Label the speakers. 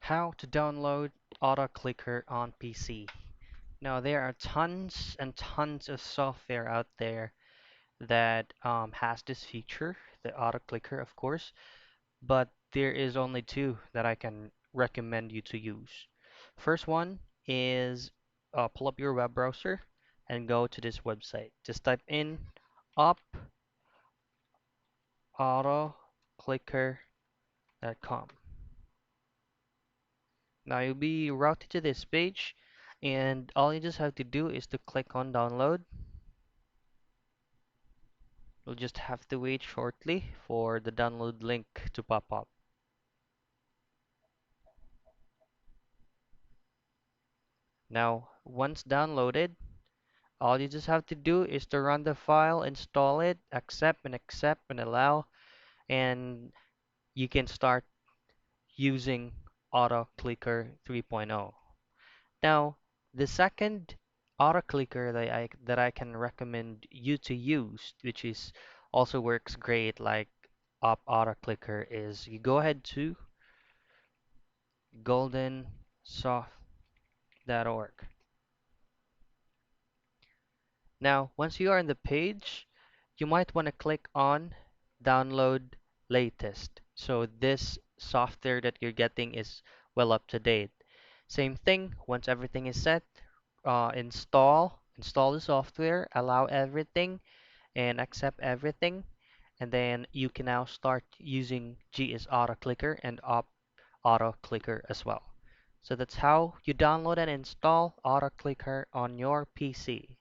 Speaker 1: How to download autoclicker on PC. Now there are tons and tons of software out there that has this feature, the autoclicker of course, but there is only two that I can recommend you to use. First one is pull up your web browser and go to this website. Just type in up autoclicker.com. Now you'll be routed to this page, and all you just have to do is to click on download. You'll just have to wait shortly for the download link to pop up. Now, once downloaded, all you just have to do is to run the file, install it, accept and allow, and you can start using AutoClicker 3.0. Now, the second autoclicker that I can recommend you to use, which is also works great like Up Autoclicker, is you go ahead to goldensoft.org. Now, once you are on the page, you might want to click on Download Latest. So this software that you're getting is well up to date. Same thing, once everything is set, install the software, allow everything, and accept everything. And then you can now start using GS Auto Clicker and Op Auto Clicker as well. So that's how you download and install Auto Clicker on your PC.